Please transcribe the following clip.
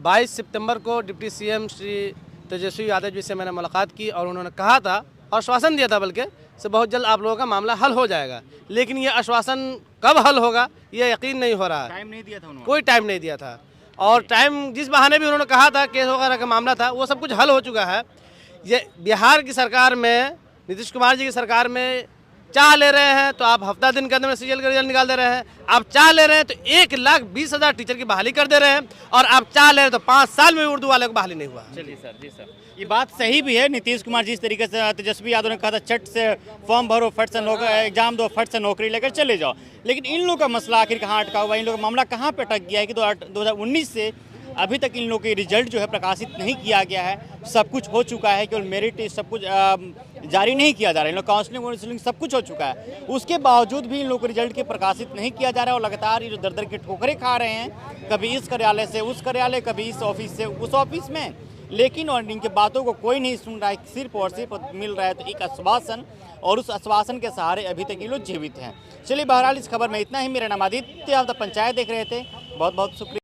22 सितंबर को deputy CM Shri Tejashwi Yadav ji से मैंने मुलाकात की और उन्होंने कहा था, आश्वासन दिया था बल्कि, से बहुत जल्द आप लोगों का मामला हल हो जाएगा। लेकिन ये आश्वासन कब हल होगा ये यकीन नहीं हो रहा है। टाइम नहीं दिया था उन्होंने, कोई टाइम नहीं दिया था। और टाइम जिस बहाने भी उन्होंने कहा था केस वगैरह का मामला था, वो सब कुछ हल हो चुका है। ये बिहार की सरकार में, नीतीश कुमार जी की सरकार में चाह ले रहे हैं तो आप हफ्ता दिन के अंदर में सीजीएल का रिजल्ट निकाल दे रहे हैं। आप चाह ले रहे हैं तो 1,20,000 टीचर की बहाली कर दे रहे हैं, और आप चाह ले रहे हैं तो 5 साल में उर्दू वाले को बहाली नहीं हुआ। चलिए सर, जी सर, ये बात सही भी है। नीतीश कुमार जी इस तरीके से तेजस्वी यादव ने कहा था चट से फॉर्म भरो, फट से एग्जाम दो, फट से नौकरी लेकर चले जाओ। लेकिन इन लोगों का मसला आखिर कहाँ अटका हुआ है, इन लोगों का मामला कहाँ पे अटक गया है कि 2019 से अभी तक इन लोगों के रिजल्ट जो है प्रकाशित नहीं किया गया है। सब कुछ हो चुका है, केवल मेरिट सब कुछ जारी नहीं किया जा रहा है। इन लोग काउंसलिंग सब कुछ हो चुका है, उसके बावजूद भी इन लोगों को रिजल्ट के प्रकाशित नहीं किया जा रहा है। और लगातार ये जो दर दर के ठोकरे खा रहे हैं, कभी इस कार्यालय से उस कार्यालय, कभी इस ऑफिस से उस ऑफिस में, लेकिन और इनके बातों को कोई नहीं सुन रहा है। सिर्फ और सिर्फ मिल रहा है तो एक आश्वासन, और उस आश्वासन के सहारे अभी तक ये लोग जीवित हैं। चलिए बहरहाल इस खबर में इतना ही। मेरा नाम आदित्य, आप द पंचायत देख रहे थे। बहुत बहुत शुक्रिया।